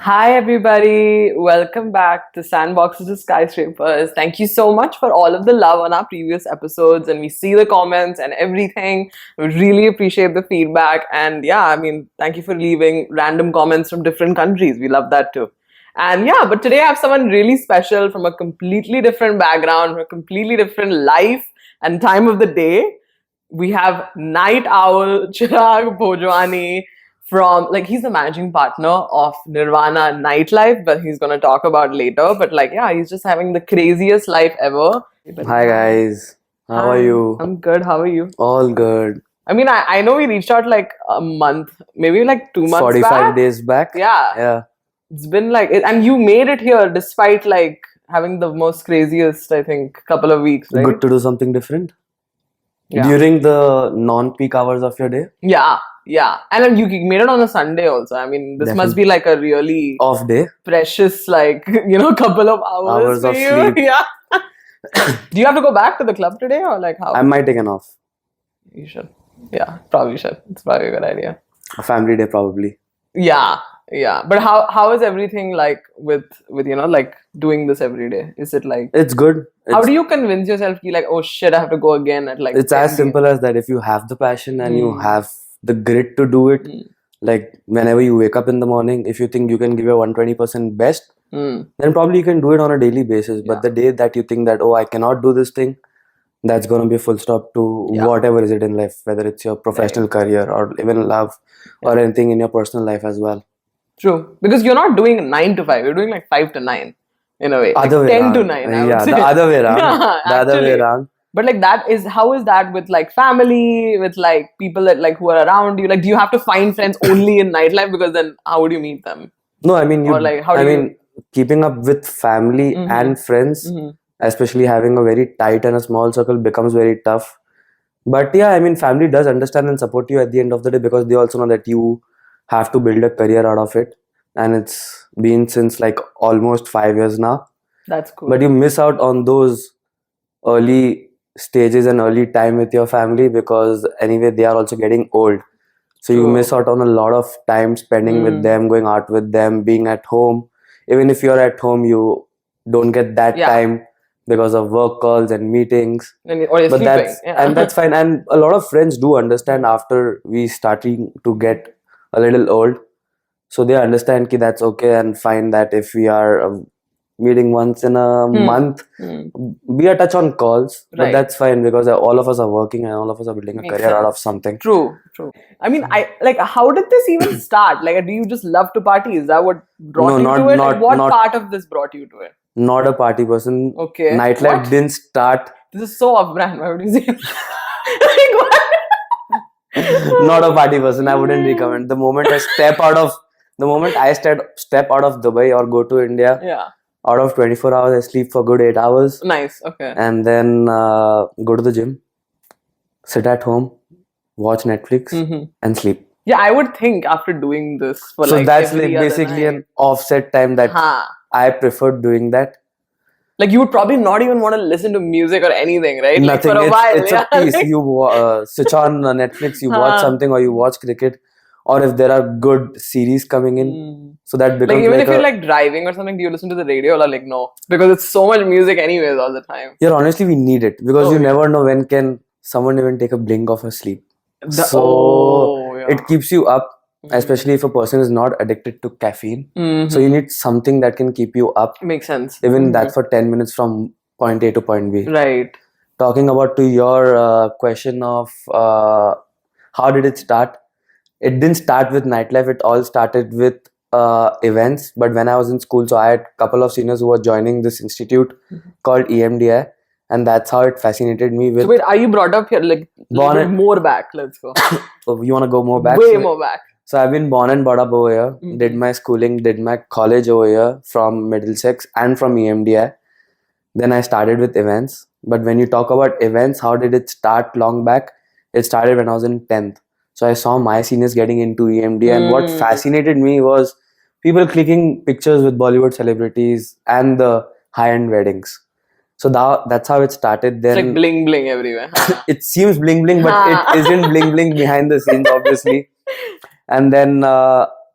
Hi, everybody. Welcome back to Sandboxes to Skyscrapers. Thank you so much for all of the love on our previous episodes. And we see the comments and everything. We really appreciate the feedback. And yeah, thank you for leaving random comments from different countries. We love that too. And yeah, but today I have someone really special from a completely different background, from a completely different life and time of the day. We have Night Owl Chirag Bhojwani from he's the managing partner of Nirvana Nightlife, but he's gonna talk about later. But he's just having the craziest life ever. Hi guys, how are you? I'm good. How are you? All good. I know we reached out like a month, maybe like 2 months 45 back. days back. Yeah. Yeah. It's been and you made it here despite having the most craziest, I think, couple of weeks, right? Good to do something different. Yeah. During the non-peak hours of your day. Yeah. And then you made it on a Sunday also. This must be like a really off day. Precious, couple of hours of for you. sleep. Yeah. Do you have to go back to the club today or how? I might take an off. You should. Yeah, probably should. It's probably a good idea. A family day probably. Yeah. But how is everything with doing this every day? Is it It's good. How do you convince yourself oh shit, I have to go again at It's as simple as that. If you have the passion and you have the grit to do it, whenever you wake up in the morning, if you think you can give your 120% best, then probably you can do it on a daily basis. But the day that you think that, oh, I cannot do this thing, that's going to be a full stop to whatever is it in life, whether it's your professional career or even love or anything in your personal life as well. True. Because you're not doing 9 to 5, you're doing 5 to 9 in a way. Other way 10 around. to 9. I would say. The other way around. Yeah, other way around. But how is that with family, with people that who are around you? Do you have to find friends only in nightlife? Because then how would you meet them? No, keeping up with family and friends, especially having a very tight and a small circle, becomes very tough. But yeah, family does understand and support you at the end of the day because they also know that you have to build a career out of it. And it's been since almost 5 years now. That's cool. But you miss out on those early stages and early time with your family because anyway, they are also getting old. So you miss out on a lot of time spending with them, going out with them, being at home. Even if you're at home, you don't get that time because of work calls and meetings. Or you're sleeping. And that's fine. And a lot of friends do understand after we starting to get a little old. So they understand that that's okay and fine that if we are meeting once in a month, be a touch on calls. But that's fine because all of us are working and all of us are building a career out of something. True. How did this even start? Do you just love to party? Is that what brought you to it? What part of this brought you to it? Not a party person. Okay. Nightlife didn't start. This is so off-brand. Why would you say? Not a party person. I wouldn't recommend. The moment I step out of Dubai or go to India, out of 24 hours, I sleep for good 8 hours. Nice. Okay. And then go to the gym, sit at home, watch Netflix, and sleep. Yeah, I would think after doing this for so that's basically an offset time that I prefer doing that. You would probably not even want to listen to music or anything, right? Nothing. For a while. It's a piece. You switch on Netflix, you watch something or you watch cricket. Or if there are good series coming in, so that becomes even if you're driving or something, do you listen to the radio or no? Because it's so much music anyways all the time. Yeah, honestly, we need it because you never know when can someone even take a blink of a sleep. It keeps you up, especially if a person is not addicted to caffeine. So you need something that can keep you up. Makes sense. Even that for 10 minutes from point A to point B. Right. Talking about to your question of how did it start? It didn't start with nightlife. It all started with events. But when I was in school, so I had a couple of seniors who were joining this institute called EMDI. And that's how it fascinated me. So wait, are you brought up here? More back. Let's go. So you want to go more back? Way more back. So I've been born and brought up over here. Did my schooling, did my college over here from Middlesex and from EMDI. Then I started with events. But when you talk about events, how did it start long back? It started when I was in 10th. So I saw my seniors getting into EMD and what fascinated me was people clicking pictures with Bollywood celebrities and the high-end weddings. So that's how it started. Then it's bling bling everywhere. It seems bling bling, but it isn't bling bling behind the scenes, obviously. And then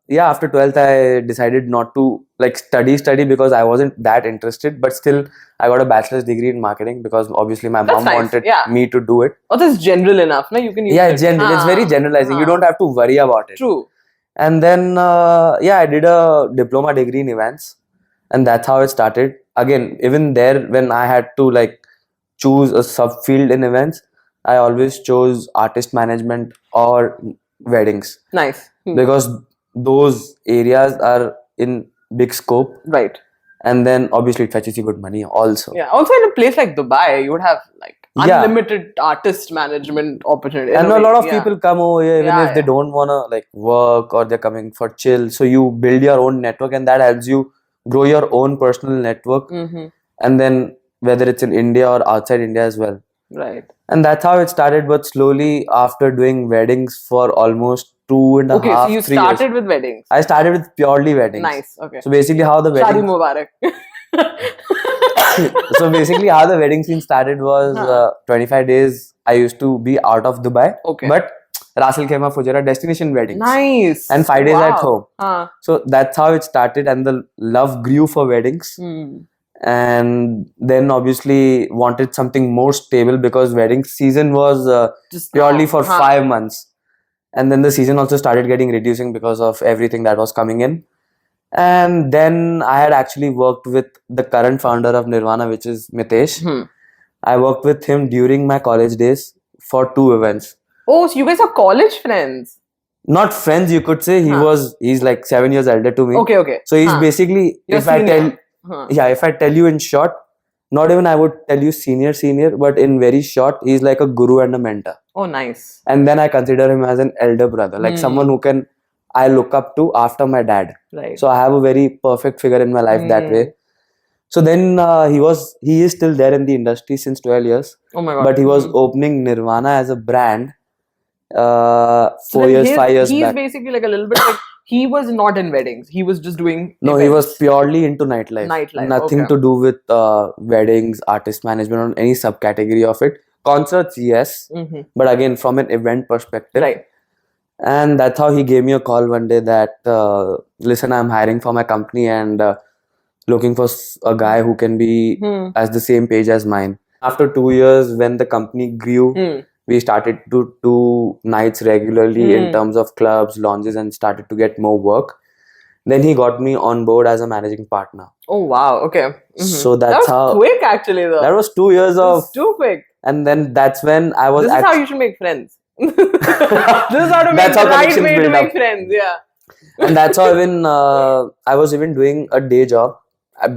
yeah, after 12th, I decided not to like study because I wasn't that interested. But still, I got a bachelor's degree in marketing because obviously my That's mom nice, wanted yeah. me to do it. Oh, that's general enough, no? You can use Yeah, it. it's very generalizing. You don't have to worry about it. True. And then, yeah, I did a diploma degree in events, and that's how it started. Again, even there, when I had to like choose a subfield in events, I always chose artist management or weddings Nice. because those areas are in big scope, Right. and then obviously it fetches you good money also. Yeah. Also, in a place like Dubai, you would have like Yeah. unlimited artist management opportunity. in And a way, lot of yeah. people come over here even Yeah, if they yeah. don't wanna like work or they're coming for chill. So you build your own network, and that helps you grow your own personal network. Mm-hmm. And then whether it's in India or outside India as well. Right. And that's how it started. But slowly, after doing weddings for almost 2.5, Okay, so you 3 years, started with weddings. I started with purely weddings. Nice. Okay. So basically, how the Shadi wedding Mubarak. so basically, how the wedding scene started was 25 days. I used to be out of Dubai, Okay. but Rasul Khaimah Fujairah destination weddings. Nice. And 5 days at home. Huh. So that's how it started, and the love grew for weddings. Hmm. And then obviously wanted something more stable because wedding season was Just purely now. for 5 months, and then the season also started getting reducing because of everything that was coming in. And then I had actually worked with the current founder of Nirvana, which is Mitesh. I worked with him during my college days for 2 events. Oh, so you guys are college friends? Not friends, you could say. He's like 7 years elder to me. Okay. So he's basically, Your if I senior. tell, if I tell you in short, not even I would tell you senior, but in very short, he's like a guru and a mentor. Oh, nice. And then I consider him as an elder brother, like someone who I look up to after my dad. Right. So I have a very perfect figure in my life that way. So then he is still there in the industry since 12 years. Oh my God. But he was opening Nirvana as a brand 5 So years back. He's basically like a little bit like, he was not in weddings. He was just doing No, events. he was purely into nightlife. Nothing to do with weddings, artist management, or any subcategory of it. Concerts, yes. But again, from an event perspective. Right. And that's how he gave me a call one day that, listen, I'm hiring for my company and looking for a guy who can be as the same page as mine. After 2 years, when the company grew, we started to do nights regularly in terms of clubs, lounges, and started to get more work. Then he got me on board as a managing partner. Oh wow! Okay. So that's that was how quick, actually. Though that was 2 years of. It's too quick. And then that's when I was. This is how you should make friends. This is how to make the right way to make friends. Yeah. And that's how even I was even doing a day job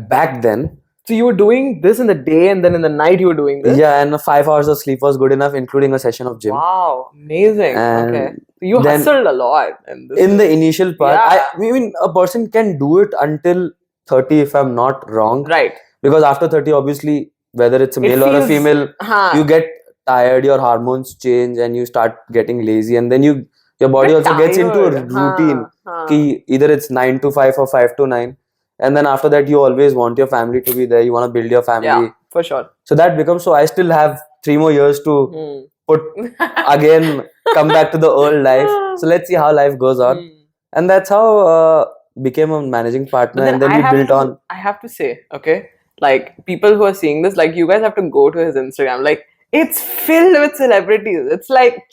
back then. So you were doing this in the day, and then in the night you were doing this? Yeah, and 5 hours of sleep was good enough, including a session of gym. Wow, amazing. And okay. So you hustled a lot. In the initial part, Yeah. I mean, a person can do it until 30 if I'm not wrong. Right. Because after 30, obviously, whether it's a male or a female, you get tired, your hormones change, and you start getting lazy, and then your body also gets into a routine. Ki either it's 9 to 5 or 5 to 9. And then after that, you always want your family to be there. You want to build your family. Yeah, for sure. So that becomes, so I still have 3 more years to put, again, come back to the old life. So let's see how life goes on. And that's how became a managing partner. And then we built on. I have to say, okay, like people who are seeing this, like you guys have to go to his Instagram. Like it's filled with celebrities. It's like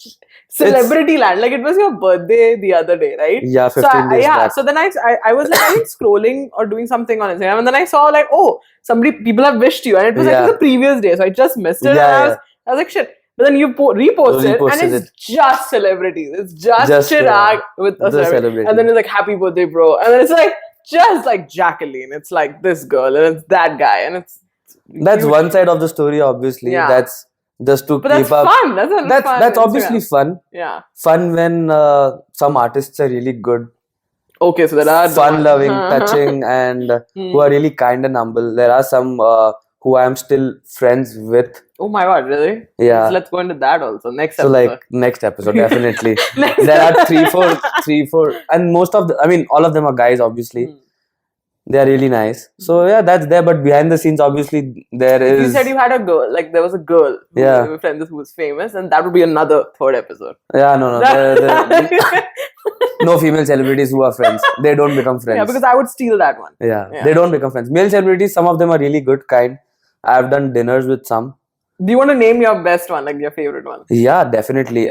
celebrity land. Like it was your birthday the other day, right? Yeah, 15 days back. So then I was like, I think scrolling or doing something on Instagram, and then I saw like, oh, people have wished you, and it was like the previous day, so I just missed it. And I was like, shit. But then you reposted and it's just celebrities. It's just Chirag with a celebrity. And then it's like, happy birthday, bro. And then it's like, just like Jacqueline. It's like this girl and it's that guy. And that's one side of the story, obviously. Yeah. That's just to but keep that's up. Fun. That's obviously fun. Yeah. Fun when some artists are really good. Okay, so there are fun-loving, touching, and who are really kind and humble. There are some who I am still friends with. Oh my God, really? Yeah. So let's go into that also. Next episode. So like next episode, definitely. There are three, four, and most of all of them are guys, obviously. They are really nice. So yeah, that's there. But behind the scenes, obviously, there is. You said you had a girl. Like there was a girl. Who was friend who was famous, and that would be another third episode. Yeah, no. no female celebrities who are friends. They don't become friends. Yeah, because I would steal that one. Yeah, Yeah. they don't become friends. Male celebrities, some of them are really good kind. I've done dinners with some. Do you want to name your best one, like your favorite one? Yeah, definitely.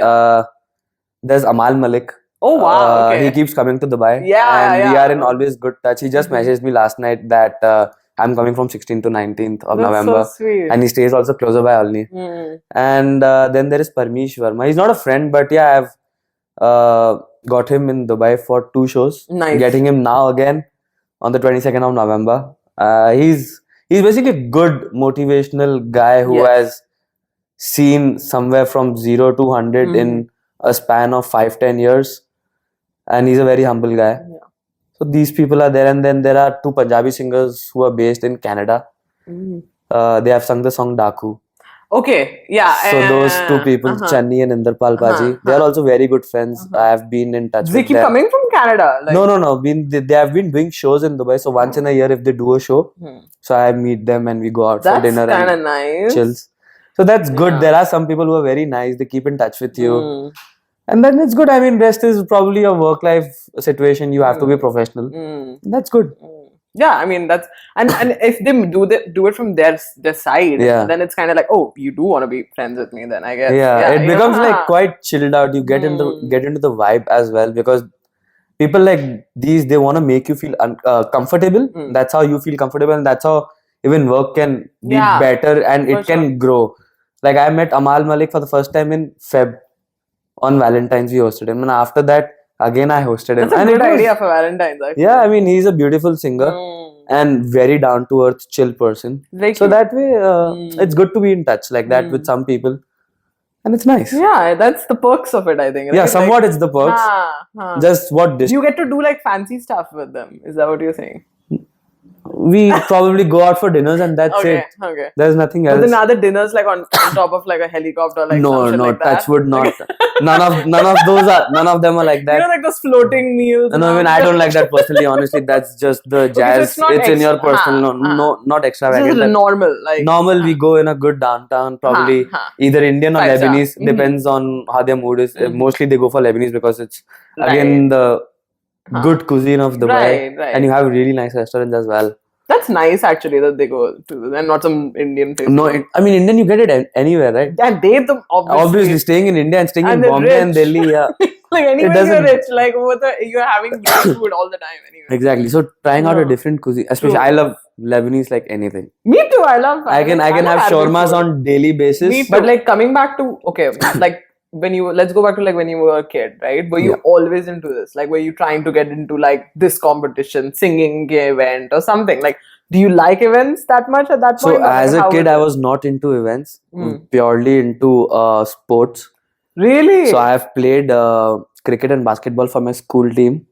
There's Amal Malik. Oh wow, okay. He keeps coming to Dubai. Yeah, and we yeah. are in always good touch. He just messaged me last night that I'm coming from 16th to 19th of That's November. so sweet. And he stays also closer by only. And then there is Parmesh Verma. He's not a friend, but yeah, I've got him in Dubai for 2 shows. Nice. Getting him now again on the 22nd of November. He's basically a good motivational guy who Yes. has seen somewhere from 0 to 100 in a span of 5-10 years. And he's a very humble guy. Yeah. So these people are there. And then there are 2 Punjabi singers who are based in Canada. They have sung the song Daku. Okay, yeah. So those 2 people, Channi and Inderpal Paji, they are also very good friends. I have been in touch They with keep them. coming from Canada. Like, No. They have been doing shows in Dubai. So once in a year, if they do a show, so I meet them and we go out for dinner that's kind of and nice. chills. So that's good. Yeah. There are some people who are very nice. They keep in touch with you. And then it's good. I mean, rest is probably a work-life situation. You have to be professional. That's good. Yeah, I mean that's and if they do it from their side, Yeah. then it's kind of like, oh, you do want to be friends with me, then I guess. Yeah, it becomes yeah. like quite chilled out. You get into the vibe as well, because people like these, they want to make you feel comfortable. That's how you feel comfortable, and that's how even work can be Yeah, better and for it can grow. Like I met Amal Malik for the first time in Feb on Valentine's. We hosted him, and after that, again I hosted him. That's a and good it was- idea for Valentine's. Actually. Yeah, I mean, he's a beautiful singer and very down to earth, chill person. Very So cute. that way, it's good to be in touch like that with some people, and it's nice. Yeah, that's the perks of it, I think. Yeah, right? somewhat it's the perks. Just what You get to do like fancy stuff with them. Is that what you're saying? we probably go out for dinners and that's Okay, it. okay. There's nothing But else. then are the dinners like on top of like a helicopter, like some shit like that? touch wood, not. None of them are like You that. know, like those floating meals. No, I mean, I don't like that personally. Honestly, that's just the jazz. it's not it's in your extra- personal. No, not This extravagant. is Like, normal, like normal, we go in a good downtown, probably either Indian or 5-star. Lebanese, depends on how their mood is. Mostly they go for Lebanese because it's again the good cuisine of Dubai, Right. and you have really nice restaurants as well. That's nice actually that they go to, and not some Indian place. No, I mean, Indian, you get it anywhere, right? Yeah, they Obviously, staying in India and staying And in they're Bombay and rich. Delhi, yeah. like anyway, you're doesn't- rich. Like you're having great food all the time anyway. Exactly. So trying out a Yeah. different cuisine, especially True. I love Lebanese like anything. Me too. I love. I can love have Arabic shawarmas food. on daily basis. Me too. But like coming back to like let's go back to like when you were a kid, right? Were you Yeah. always into this? Like were you trying to get into like this competition, singing event or something? Like do you like events that much at that point? So or as a how kid, was I it? was not into events, purely into sports. Really? So I have played cricket and basketball for my school team,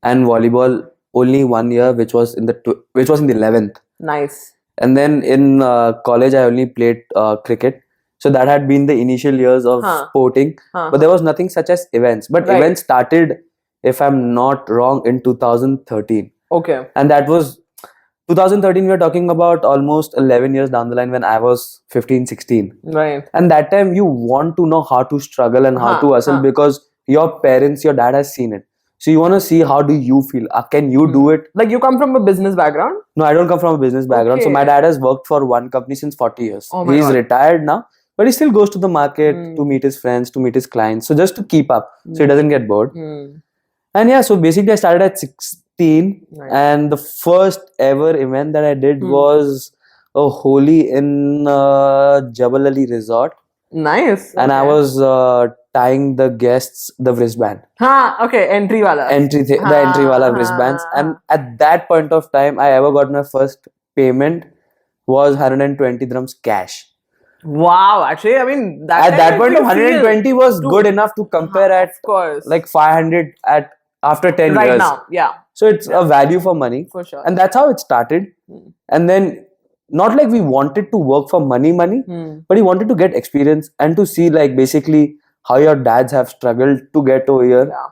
and volleyball only 1 year, which was in the 11th. Nice. And then in college, I only played cricket. So that had been the initial years of sporting, but there was nothing such as events. But Right. events started, if I'm not wrong, in 2013, Okay. and that was 2013. We are talking about almost 11 years down the line when I was 15, 16. Right. And that time you want to know how to struggle and how to hustle because your parents, your dad has seen it. So you want to see how do you feel? Can you do it? Like you come from a business background? No, I don't come from a business background. So Okay. my dad has worked for one company since 40 years. Oh my He's God. retired now, but he still goes to the market to meet his friends, to meet his clients. So just to keep up, so he doesn't get bored. And yeah, so basically I started at 16, Nice. and the first ever event that I did was a Holi in Jabal Ali Resort, Nice. and I Okay. was tying the guests the wristband. Okay, entry wala. The entry wala wristbands, and at that point of time I ever got my first payment was 120 dirhams cash. Wow, actually, I mean At that time point you of 120 was good enough to compare at Of course. like 500 at after 10 right years. now, yeah, So it's a value for money, for sure. and that's how it started. And then not like we wanted to work for money, but we wanted to get experience and to see like basically how your dads have struggled to get over here. Yeah.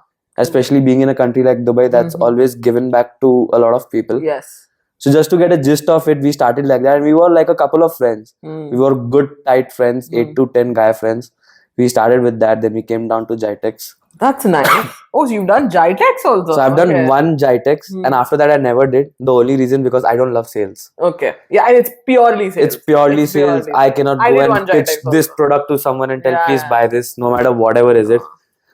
Especially being in a country like Dubai that's always given back to a lot of people. Yes. So just to get a gist of it, we started like that, and we were like a couple of friends. We were good tight friends, 8 to 10 guy friends. We started with that, then we came down to Jitex. That's nice. Oh, so you've done Jitex also. So I've done Okay. one Jitex, and after that I never did. The only reason because I don't love sales. Okay. Yeah, and it's purely sales. It's purely sales. I cannot I go did one and pitch Jitex this also. product to someone and tell, Yeah, please yeah. buy this, no matter whatever is it.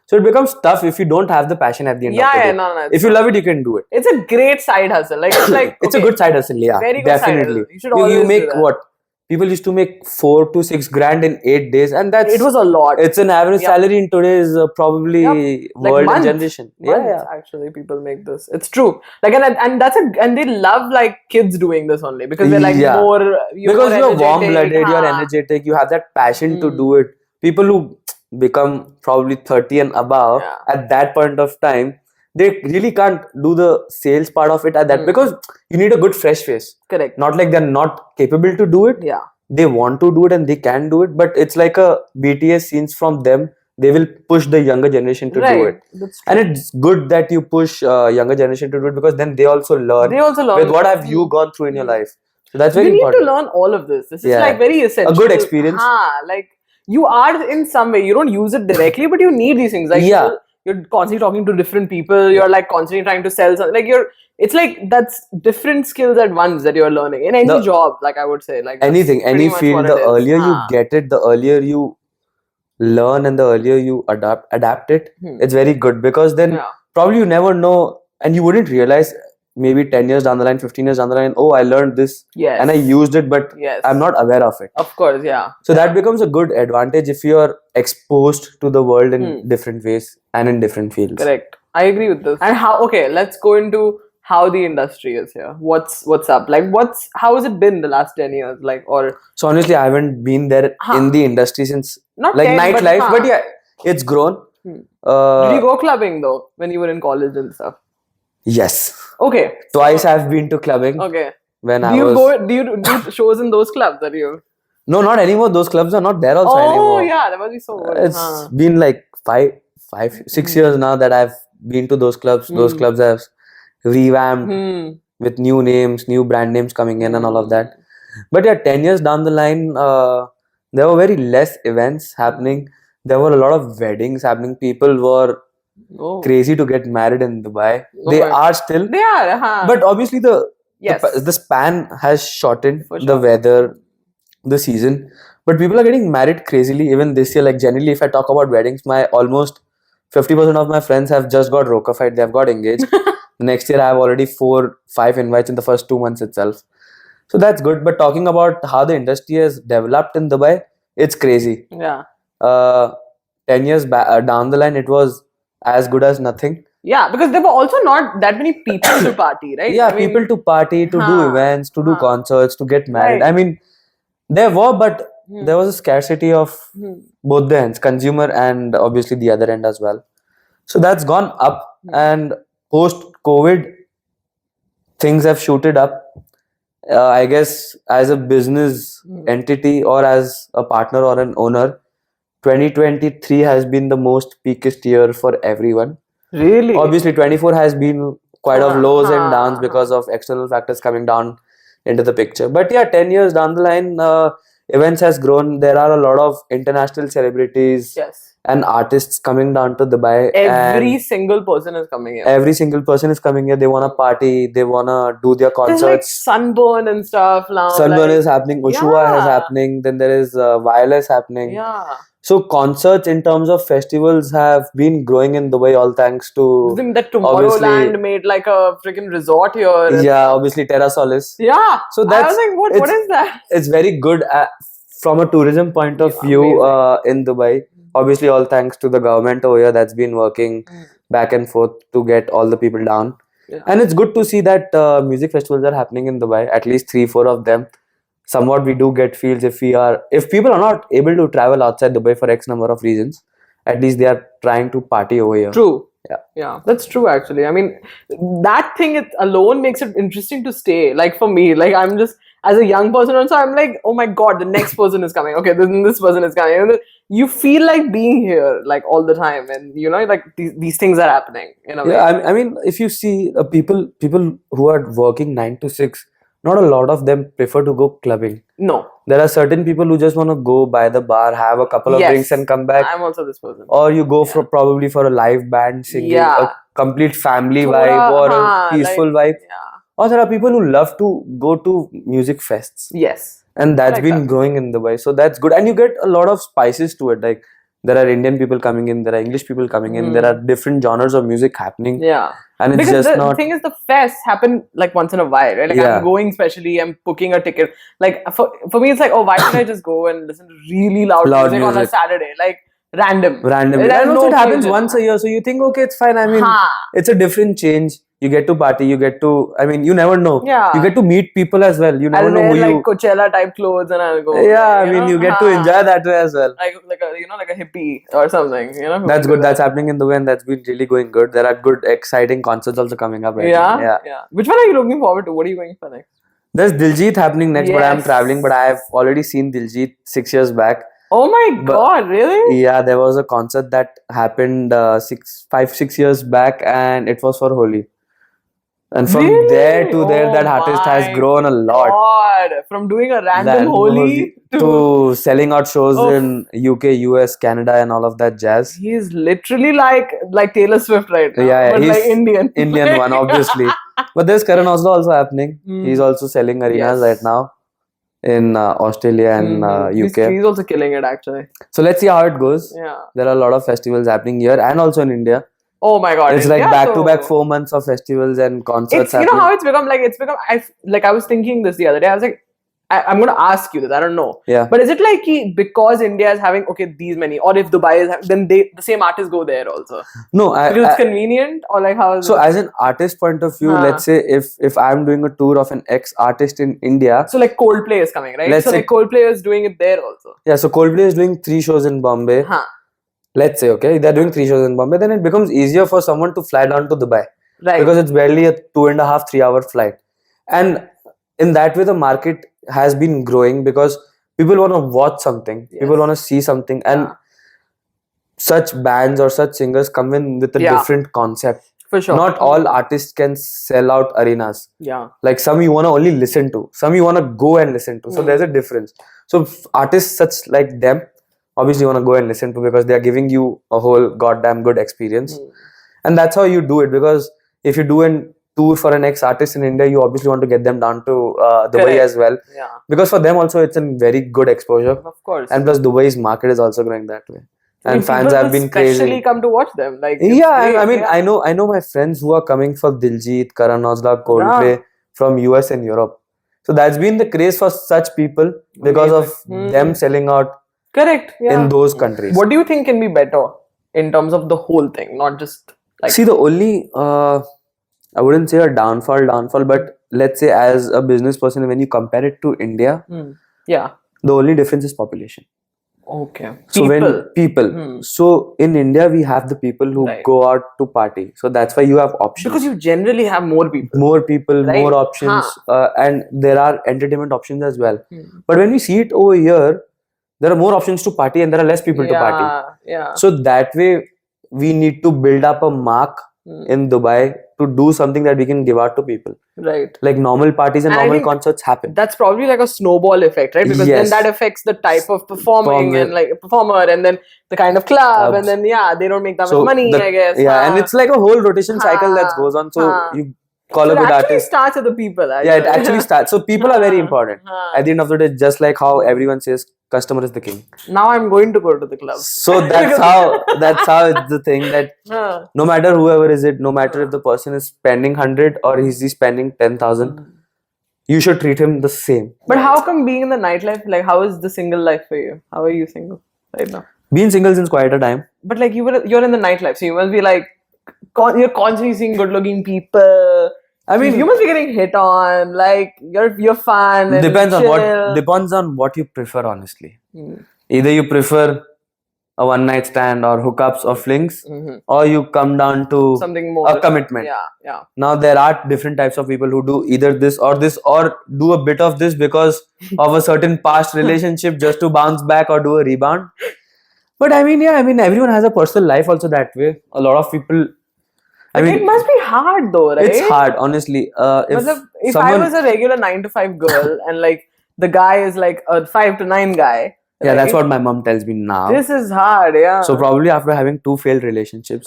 So it becomes tough if you don't have the passion at the end of the day. No, If you love it, you can do it. it's a great side hustle. Like it's like It's okay, a good side hustle, yeah. very good side Definitely. hustle. You should always You do make that. what? People used to make 4 to 6 grand in 8 days, and that's It was a lot. it's an average Yep. salary in today's probably Like world months. and generation. Months, actually, people make this. It's true. Like and that's and they love like kids doing this only because they're like Yeah. more Because you're warm blooded, you're हाँ. energetic, you have that passion to do it. People who become probably 30 and above Yeah. at that point of time, they really can't do the sales part of it at that because you need a good fresh face. Correct. Not like they're not capable to do it. Yeah. They want to do it and they can do it, but it's like a BTS scenes from them. They will push the younger generation to do it. That's And it's good that you push younger generation to do it because then they also learn. They also learn. With what have you gone through in your life? So that's very you need important. to learn all of this. This is Yeah. like very essential. A good experience. Like you are in some way. You don't use it directly, but you need these things. Like Yeah. you're constantly talking to different people. You're like constantly trying to sell something. Like it's like that's different skills at once that you're learning in any job. Like I would say, like that's Anything, any pretty much field, what the it is. earlier you get it, the earlier you learn and the earlier you adapt it, it's very good because then probably you never know and you wouldn't realize maybe 10 years down the line, 15 years down the line, oh, I learned this and I used it, but I'm not aware of it. Of course, yeah. So that becomes a good advantage if you're exposed to the world in different ways and in different fields. Correct. I agree with this. And how, okay, let's go into how the industry is here. What's up? Like how has it been the last 10 years? Like or so honestly, I haven't been there in the industry since not like 10, nightlife, but yeah, it's grown. Did you go clubbing though when you were in college and stuff? Yes. Okay. Twice I've been to clubbing. Okay. When do you do shows in those clubs that you? No, not anymore. Those clubs are not there also Oh anymore. yeah, that must be so good. It's been like 6 years now that I've been to those clubs. Those clubs have revamped with new names, new brand names coming in and all of that. But yeah, 10 years down the line, there were very less events happening. There were a lot of weddings happening. People were crazy to get married in Dubai. They are still. They are. But obviously the span has shortened. The weather, the season. But people are getting married crazily even this year. Like generally, if I talk about weddings, my almost 50% of my friends have just got rocafied. They've got engaged. Next year, I have already 4-5 invites in the first 2 months itself. So that's good. But talking about how the industry has developed in Dubai, it's crazy. Yeah. 10 years down the line, it was as good as nothing. Yeah, because there were also not that many people to party, right? Yeah, people to party, to do events, to do concerts, to get married. Right. I mean, there were, but there was a scarcity of both the ends, consumer and obviously the other end as well. So that's gone up, and post-COVID, things have shooted up. I guess as a business entity or as a partner or an owner, 2023 has been the most peakest year for everyone. Really? Obviously, 24 has been quite of lows and downs because of external factors coming down into the picture. But yeah, 10 years down the line, events has grown. There are a lot of international celebrities and artists coming down to Dubai. Every single person is coming here. Every single person is coming here. They want to party. They want to do their concerts. There's like Sunburn and stuff now. Sunburn is happening. Ushua is happening. Then there is Wireless happening. Yeah. So concerts in terms of festivals have been growing in Dubai, all thanks to that Tomorrowland made like a freaking resort here. Yeah, obviously Terra Solis. Yeah. So that's, I was like, what is that? It's very good from a tourism point of view in Dubai. Obviously, all thanks to the government over here that's been working back and forth to get all the people down. Yeah. And it's good to see that music festivals are happening in Dubai, at least 3-4 of them. Somewhat we do get feels if people are not able to travel outside Dubai for X number of reasons, at least they are trying to party over here. True. Yeah, that's true actually. I mean, that thing alone makes it interesting to stay. Like for me, like I'm just, as a young person also, I'm like, oh my god, the next person is coming. Okay, this person is coming. And you feel like being here like all the time, and you know, like these things are happening in a way. Yeah, I mean, if you see people who are working 9 to 6, not a lot of them prefer to go clubbing. No. There are certain people who just want to go by the bar, have a couple of Yes. drinks and come back. I'm also this person. Or you go for probably for a live band singing, a complete family vibe or a peaceful vibe. Yeah. Or there are people who love to go to music fests. Yes. And that's been growing in Dubai. So that's good. And you get a lot of spices to it. Like there are Indian people coming in, there are English people coming in, there are different genres of music happening. Yeah. And it's because just the thing is, the fests happen like once in a while, right? Like I'm going specially, I'm booking a ticket. Like for me, it's like, oh, why don't I just go and listen to really loud music on a Saturday? Like randomly. And also it happens once a year. So you think, okay, it's fine. I mean, it's a different change. You get to party, you get to, I mean, you never know. Yeah. You get to meet people as well. You never know who like Coachella type clothes and I'll go. Yeah, I mean, you get to enjoy that way as well. Like a hippie or something, That's good. That's happening in Dubai and that's been really going good. There are good, exciting concerts also coming up right now. Yeah. Which one are you looking forward to? What are you going for next? There's Diljit happening next, but I'm traveling. But I have already seen Diljit 6 years back. Oh my God, really? Yeah, there was a concert that happened 5-6 years back and it was for Holi. And from there to there, that artist has grown a lot. God. From doing a random Holi to selling out shows in UK, US, Canada, and all of that jazz. He's literally like Taylor Swift right now. Yeah, but he's like Indian. Indian one, obviously. But there's Karan Aujla also happening. He's also selling arenas right now in Australia and UK. He's also killing it actually. So let's see how it goes. Yeah. There are a lot of festivals happening here and also in India. Oh my God! It's like back to back 4 months of festivals and concerts. You know how it's become? I was thinking this the other day. I was like, I'm going to ask you this. I don't know. Yeah. But is it like because India is having these many, or if Dubai is then the same artists go there also? No, because it's convenient, or like how? So as an artist point of view, let's say if I'm doing a tour of an ex artist in India. So like Coldplay is coming, right? Let's say Coldplay is doing it there also. Yeah. So Coldplay is doing 3 shows in Bombay. Let's say, okay, they're doing 3 shows in Bombay, then it becomes easier for someone to fly down to Dubai. Right. Because it's barely a 2.5-3 hour flight. And in that way, the market has been growing because people want to watch something, people want to see something, and such bands or such singers come in with a different concept. For sure. Not all artists can sell out arenas. Yeah. Like some you want to only listen to, some you want to go and listen to. So there's a difference. So artists such like them, obviously you want to go and listen to because they are giving you a whole goddamn good experience. And that's how you do it, because if you do a tour for an ex-artist in India, you obviously want to get them down to Dubai as well. Yeah. Because for them also it's a very good exposure. Of course. And plus Dubai's market is also growing that way. And fans have been crazy. Especially come to watch them. I know my friends who are coming for Diljit, Karan Aujla, Coldplay from US and Europe. So that's been the craze for such people because of them selling out. Correct. In those countries. What do you think can be better in terms of the whole thing, not just like? See, the only I wouldn't say a downfall, but let's say as a business person, when you compare it to India, the only difference is population. Okay. So so in India we have the people who go out to party. So that's why you have options. Because you generally have more people. More people, more options, and there are entertainment options as well. But when we see it over here, there are more options to party and there are less people to party. Yeah. So that way, we need to build up a mark in Dubai to do something that we can give out to people. Right. Like normal parties and normal concerts happen. That's probably like a snowball effect, right? Because then that affects the type of performer and then the kind of club and then they don't make that much money, I guess. Yeah, and it's like a whole rotation cycle that goes on. So you call a good artist. It actually starts with the people. Yeah, it actually starts. So people are very important. At the end of the day, just like how everyone says, customer is the king. Now I'm going to go to the club. So that's how it's the thing that no matter whoever is it, no matter if the person is spending 100 or he's spending 10,000, you should treat him the same. But how come being in the nightlife, like how is the single life for you? How are you single right now? Being single since quite a time. But like you're in the nightlife, so you must be like you're constantly seeing good-looking people. I mean, you must be getting hit on. Like you're fun. Depends on what you prefer, honestly. Either you prefer a one-night stand or hookups or flings, or you come down to something more, a commitment. Yeah. Now there are different types of people who do either this, or do a bit of this because of a certain past relationship just to bounce back or do a rebound. But I mean, everyone has a personal life also that way. A lot of people But it must be hard though, right? It's hard, honestly. If I was a regular 9 to 5 girl and like the guy is like a 5 to 9 guy. Yeah, that's what my mom tells me now. This is hard, yeah. So probably after having 2 failed relationships,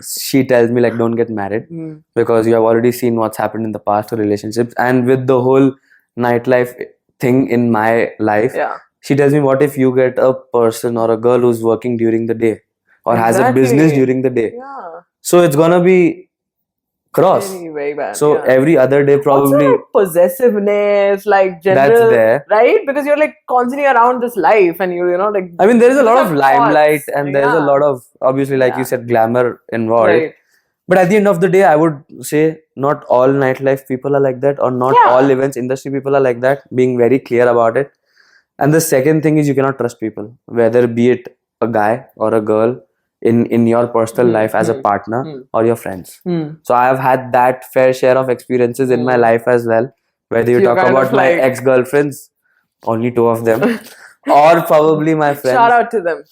she tells me like don't get married because you have already seen what's happened in the past to relationships. And with the whole nightlife thing in my life, she tells me, what if you get a person or a girl who's working during the day or has a business during the day? Yeah. So it's gonna be cross. Very, very bad. So every other day probably. Also, like possessiveness, like general, that's there, right? Because you're like constantly around this life, and you know, like. I mean, there is a lot of limelight, and there's a lot of, obviously, like you said, glamour involved. Right. But at the end of the day, I would say not all nightlife people are like that, or not all events industry people are like that. Being very clear about it. And the second thing is you cannot trust people, whether be it a guy or a girl. In your personal life as a partner or your friends. So I have had that fair share of experiences in my life as well. Whether you talk about my ex-girlfriends, only 2 of them, or probably my friends. Shout out to them.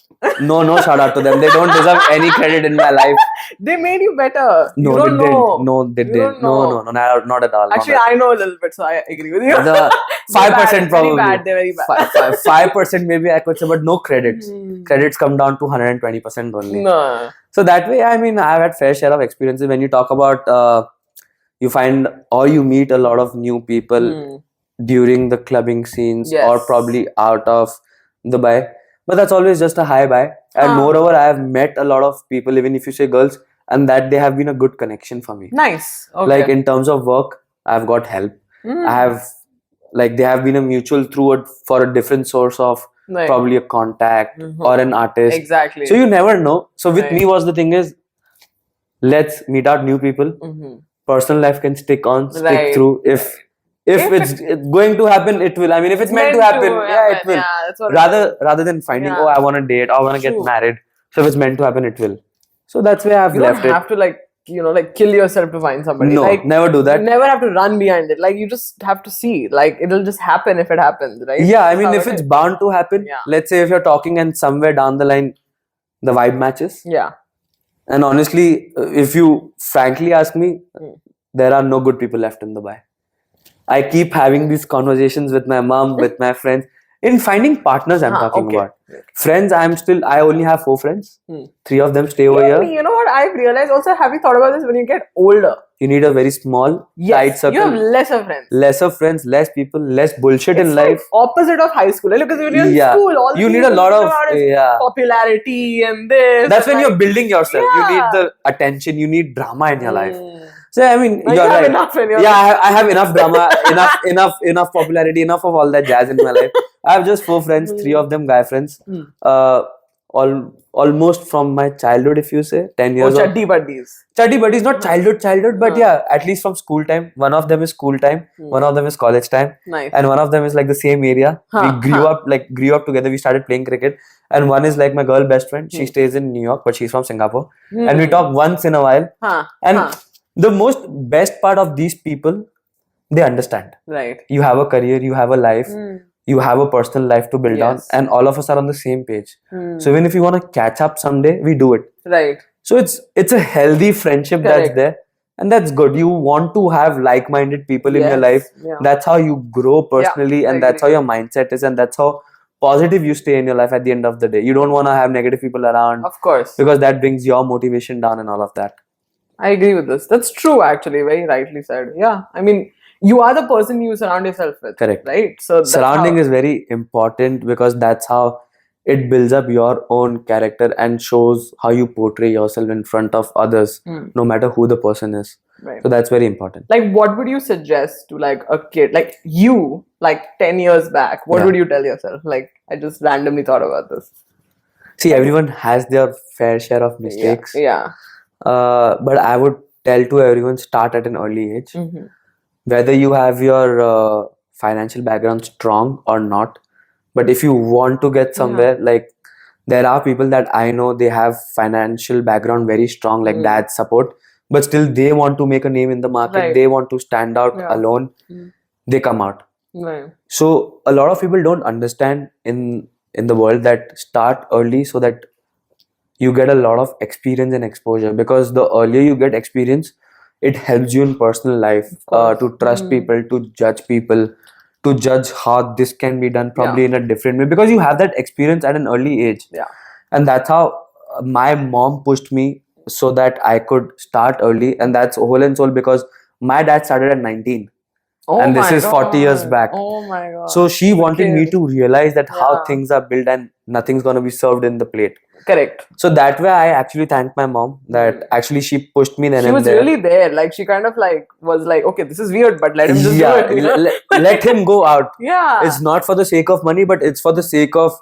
No shout out to them. They don't deserve any credit in my life. They made you better. No, you don't they know. didn't. No, they didn't. No, not at all. Actually, I know a little bit, so I agree with you. The 5% probably. Very bad. 5% maybe I could say, but no credits. Credits come down to 120% only. No. So that way, I mean, I've had fair share of experiences. When you talk about, you find or you meet a lot of new people during the clubbing scenes or probably out of Dubai. But that's always just a hi bye. And moreover, I have met a lot of people, even if you say girls, and that they have been a good connection for me. Nice. Okay. Like in terms of work, I've got help. I have, like, they have been a mutual through for a different source of probably a contact or an artist. Exactly. So you never know. So with me, what's the thing is, let's meet out new people. Personal life can stick through. If it's going to happen, it will. I mean, if it's meant to happen, it will. Yeah, rather than finding, oh, I want to date, or I want to get married. So if it's meant to happen, it will. So that's where I've left it. You don't have to like kill yourself to find somebody. No, like, never do that. You never have to run behind it. Like you just have to see. Like it'll just happen if it happens, right? Yeah, I mean, if it's bound to happen, let's say if you're talking and somewhere down the line, the vibe matches. Yeah. And honestly, if you frankly ask me, there are no good people left in Dubai. I keep having these conversations with my mom, with my friends. In finding partners, I'm talking about. Friends, I only have 4 friends. 3 of them stay over here. You know what I've realized also, have you thought about this when you get older? You need a very small, tight circle. You have lesser friends. Lesser friends, less people, less bullshit in life. Like opposite of high school. Because when you're in school, you need a lot of popularity and this. That's when you're building yourself. You need the attention, you need drama in your life. So I mean, you're right. Enough in your life. I have enough drama, enough popularity, enough of all that jazz in my life. I have just 4 friends, 3 of them guy friends. Almost from my childhood, if you say 10 years old. Chaddi buddies. Chaddi buddies, not childhood, but at least from school time. One of them is school time, one of them is college time, and one of them is like the same area. We grew up together. We started playing cricket, and one is like my girl best friend. She stays in New York, but she's from Singapore, and we talk once in a while. The most best part of these people, they understand. Right. You have a career, you have a life. You have a personal life to build on, and all of us are on the same page. So even if you want to catch up someday, we do it. Right. So it's a healthy friendship that's there, and that's good. You want to have like-minded people in your life. That's how you grow personally, and that's how your mindset is, and that's how positive you stay in your life at the end of the day. You don't want to have negative people around. Of course. Because that brings your motivation down and all of that. I agree with this. That's true, actually. Very rightly said. Yeah. I mean, you are the person you surround yourself with. Correct. Right? So surrounding is very important because that's how it builds up your own character and shows how you portray yourself in front of others, no matter who the person is. Right. So that's very important. Like, what would you suggest to like a kid, like you, like 10 years back? What would you tell yourself? Like, I just randomly thought about this. See, everyone has their fair share of mistakes. Yeah. But I would tell to everyone, start at an early age. Whether you have your financial background strong or not, but if you want to get somewhere, like there are people that I know, they have financial background very strong, like dad support, but still they want to make a name in the market. They want to stand out alone. They come out. So a lot of people don't understand in the world that start early so that you get a lot of experience and exposure, because the earlier you get experience, it helps you in personal life, to trust people, to judge how this can be done probably in a different way, because you have that experience at an early age. And that's how my mom pushed me so that I could start early, and that's whole and soul because my dad started at 19. Oh And this my is 40 years God. back. Oh my God. So she wanted me kid. to realize that how Yeah. things are built and nothing's going to be served in the plate. Correct. So that way I actually thank my mom that actually she pushed me then She and was there. really there. Like she kind of like was like, okay, this is weird, but let him just do it. you know? let him go out. Yeah. It's not for the sake of money, but it's for the sake of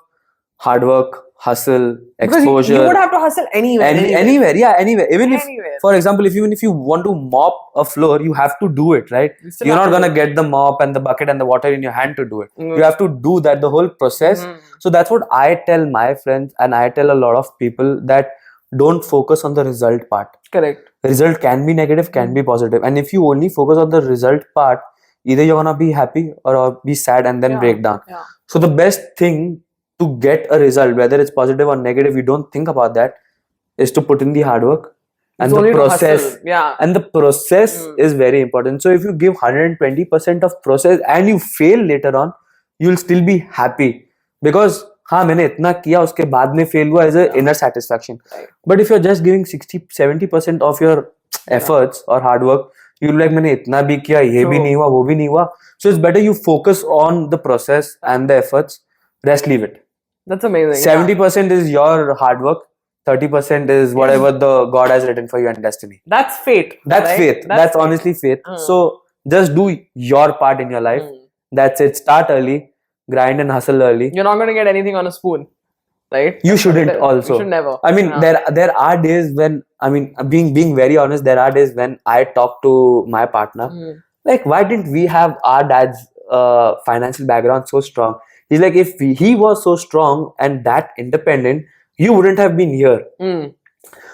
hard work, hustle, Because exposure. you would have to hustle anywhere. Anywhere. Even Anywhere. if, for example, even if you want to mop a floor, you have to do it, right? You still You're have not to gonna do it. get the mop and the bucket and the water in your hand to do it. You have to do that, the whole process. So that's what I tell my friends, and I tell a lot of people, that don't focus on the result part. Correct. Result can be negative, can be positive, and if you only focus on the result part, either you're gonna be happy or be sad and then break down. So the best thing to get a result, whether it's positive or negative, you don't think about that, is to put in the hard work and It's only the to process. hustle. Yeah. And the process is very important. So if you give 120% of process and you fail later on, you'll still be happy, because हाँ मैंने इतना किया उसके बाद में fail हुआ, as a inner satisfaction. But if you're just giving 60-70% of your efforts or hard work, you'll be like मैंने इतना भी किया, ये भी नहीं हुआ, वो भी नहीं हुआ. So it's better you focus on the process and the efforts. Rest, leave it. That's amazing. 70% is your hard work. 30% is whatever the God has written for you and destiny. That's fate. That's right? faith. That's honestly faith. So just do your part in your life. That's it. Start early, grind and hustle early. You're not going to get anything on a spoon, right? You shouldn't also. You should never. I mean, there are days when, I mean, being very honest, there are days when I talk to my partner, like, why didn't we have our dad's financial background so strong? He's like, if he was so strong and that independent, you wouldn't have been here.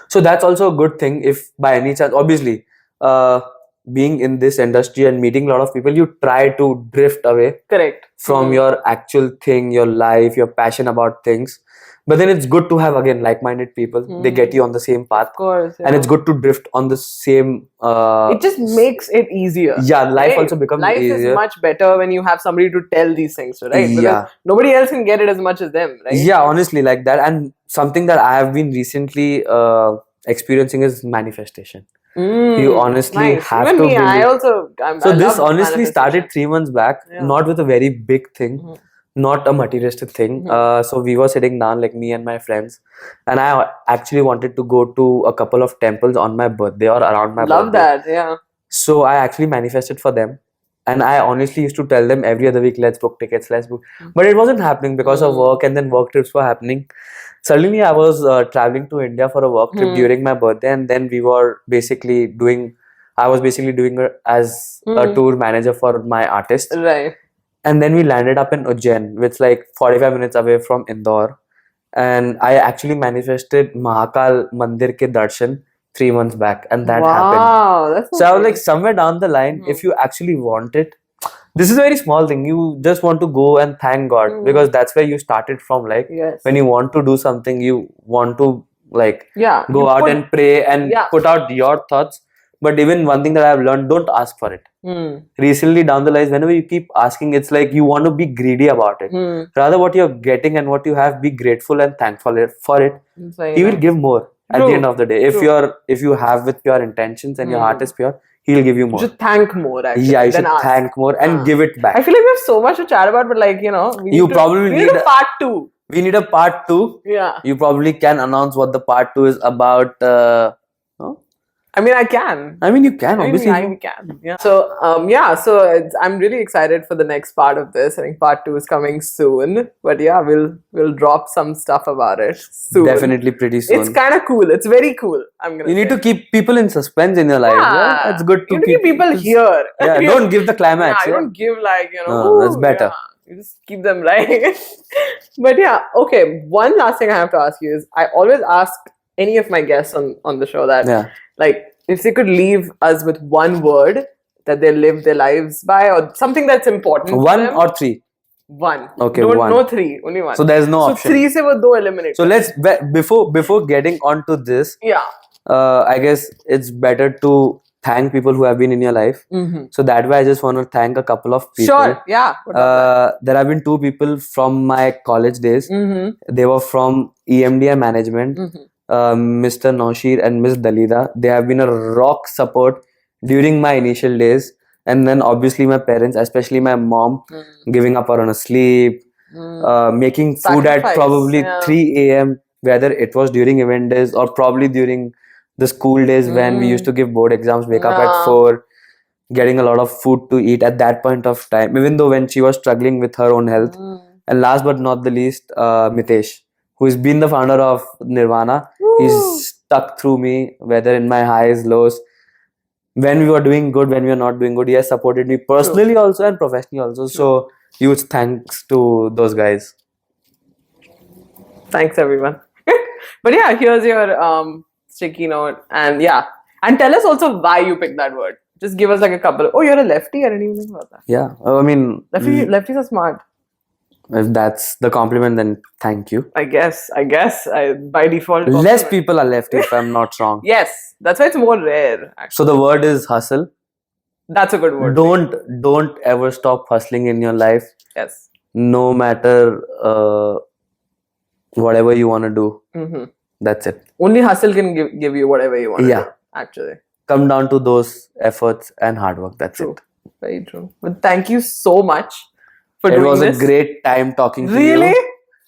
So that's also a good thing. If by any chance, obviously, being in this industry and meeting a lot of people, you try to drift away from your actual thing, your life, your passion about things. But then it's good to have, again, like-minded people. They get you on the same path. Of course. And it's good to drift on the same... it just makes it easier. Yeah, life also becomes easier. Life is much better when you have somebody to tell these things to, right? Because nobody else can get it as much as them, right? Yeah, honestly, like that. And something that I have been recently experiencing is manifestation. You honestly have Even to me, I also... So this honestly started 3 months back, not with a very big thing. Not a materialistic thing. So we were sitting down, like me and my friends, and I actually wanted to go to a couple of temples on my birthday or around my birthday. Love that, yeah. So I actually manifested for them, and I honestly used to tell them every other week, let's book tickets, let's book. But it wasn't happening because of work, and then work trips were happening. Suddenly I was traveling to India for a work trip during my birthday, and then we were basically doing, I was basically doing as a tour manager for my artist. Right. And then we landed up in Ujjain, which is like 45 minutes away from Indore. And I actually manifested Mahakal Mandir ke darshan 3 months back, and that happened. That's so I was like, somewhere down the line, if you actually want it, this is a very small thing. You just want to go and thank God, because that's where you started from. Like, when you want to do something, you want to like go out and pray and put out your thoughts. But even one thing that I've learned, don't ask for it. Recently down the line, whenever you keep asking, it's like you want to be greedy about it. Rather, what you're getting and what you have, be grateful and thankful for it. He will give more at the end of the day. If you have with pure intentions and your heart is pure, he'll give you more. You should thank more, actually. Yeah, you should thank more and give it back. I feel like we have so much to chat about, but like, you know, we need a part 2. We need a part 2. Yeah. You probably can announce what the part 2 is about. I mean, I can. I mean, you can, obviously. I can. Yeah. So, I'm really excited for the next part of this. I think part 2 is coming soon. But yeah, we'll drop some stuff about it soon. Definitely pretty soon. It's kind of cool. It's very cool. You need to keep people in suspense in your life. Yeah, it's good to keep people here. Yeah, don't give the climax. Yeah, don't give like, you know. No, that's better. You just keep them right. But yeah, okay. One last thing I have to ask you is, I always ask any of my guests on the show that, like, if they could leave us with one word that they live their lives by, or something that's important. 1 or 3? One. Okay, Don't, one. No three, only one. So there's no option. So 3 se wo 2 eliminate. So let's before getting onto this, Yeah. I guess it's better to thank people who have been in your life. Mm-hmm. So that way, I just want to thank a couple of people. Sure. Yeah. There have been 2 people from my college days. Mm-hmm. They were from EMDI management. Mm-hmm. Mr. Naushir and Miss Dalida. They have been a rock support during my initial days. And then obviously my parents, especially my mom, giving up on her sleep, making food at Sacrifice, probably yeah. 3 a.m., whether it was during event days or probably during the school days when we used to give board exams, wake up at 4, getting a lot of food to eat at that point of time, even though when she was struggling with her own health. And last but not the least, Mitesh, who's been the founder of Nirvana. He's stuck through me, whether in my highs, lows. When we were doing good, when we were not doing good, he has supported me personally also and professionally also. So huge thanks to those guys. Thanks everyone. But yeah, here's your sticky note, and yeah, and tell us also why you picked that word. Just give us like a couple. Oh, you're a lefty. I didn't even think about that. Yeah, I mean, Lefties are smart. if that's the compliment, then thank you. I guess. By default. Less compliment. people are lefty, if I'm not wrong. Yes, that's why it's more rare. Actually. So the word is hustle. That's a good word. Don't ever stop hustling in your life. Yes. No matter whatever you want to do. Mm-hmm. That's it. Only hustle can give you whatever you want. Yeah. To do, actually. Come down to those efforts and hard work. That's True. it. Very true. But thank you so much for doing this. It was this. a great time talking to you. Really?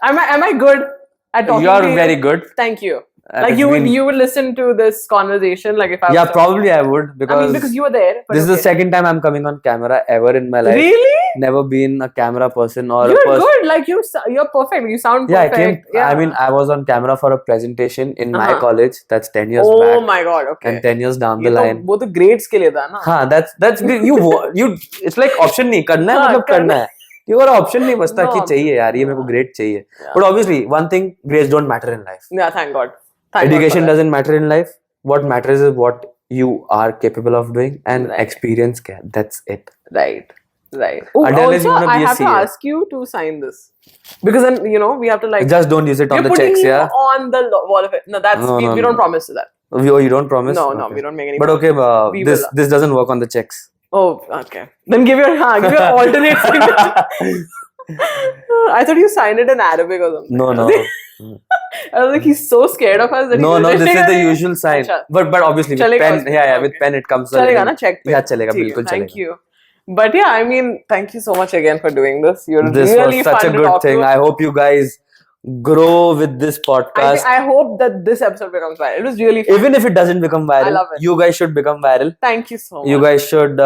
Am I good at talking You're to you? very good. Thank you. Like you would listen to this conversation, like if I was probably I would, because you were there. This is the second time I'm coming on camera ever in my life. Really? Never been a camera person or You're a person. good. Like you're perfect. You sound Yeah, perfect. I mean, I was on camera for a presentation in my college. That's 10 years Oh back. my god. Okay. And 10 years down the line. वो तो grades के लिए था ना. हाँ, that's you. It's like option नहीं करना है मतलब करना है. You got option नहीं बसता कि चाहिए यार ये मेरे को grade चाहिए. But obviously one thing, grades don't matter in life. Yeah, thank God. Education doesn't matter in life. What matters is what you are capable of doing and experience. That's it. Right. Oh, also, I have to ask you to sign this because then we have to like. Just don't use it on the checks, yeah. On the wall of it. No, we don't promise to that. Oh, you don't promise? No, we don't make any. But okay, this doesn't work on the checks. Oh, okay. Then give your alternate signature. I thought you signed it in Arabic or something. No. I was like, he's so scared of us that no, this is the usual sign. But obviously with pen, with pen it comes. Chalega na check. Yeah, chalega, bilkul chalega. Thank you. But yeah, I mean, thank you so much again for doing this. This really was such a good thing. I hope you guys grow with this podcast. I hope that this episode becomes viral. It was really fun. Even if it doesn't become viral, I love it. You guys should become viral. Thank you so much. You guys should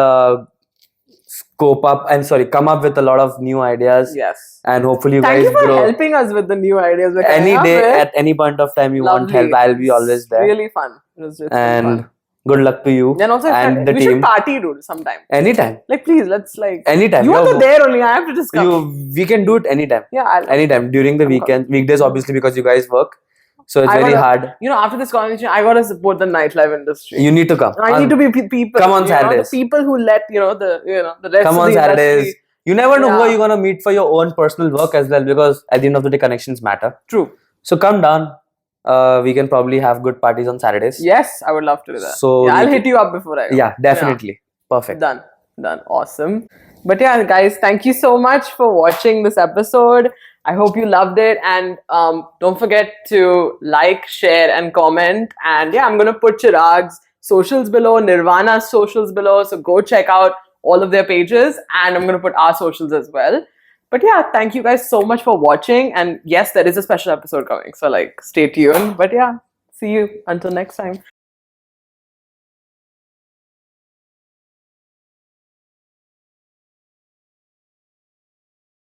come up with a lot of new ideas. Yes. And hopefully you guys grow. Thank you for helping us with the new ideas. Any day, at any point of time you want help, I'll be always there. Really fun. It's fun. Good luck to you and also the we team. Should party, dude, sometime. Anytime. Like, please, let's like. Anytime. You are there only. I have to discuss. We can do it anytime. Yeah. Anytime during the weekdays, obviously, because you guys work. So it's very hard. After this conversation, I gotta support the nightlife industry. You need to come. I need to be people. Come on Saturdays. The people who let the rest come of on the Saturdays. Industry. You never know who you're gonna meet for your own personal work as well, because at the end of the day, connections matter. True. So come down. We can probably have good parties on Saturdays. Yes, I would love to do that. So I'll hit you up before I go. Yeah, definitely. Perfect. Done. Awesome. But yeah, guys, thank you so much for watching this episode. I hope you loved it, and don't forget to like, share, and comment. And yeah, I'm gonna put Chirag's socials below, Nirvana's socials below. So go check out all of their pages, and I'm gonna put our socials as well. But yeah, thank you guys so much for watching. And yes, there is a special episode coming. So like, stay tuned. But yeah, see you until next time.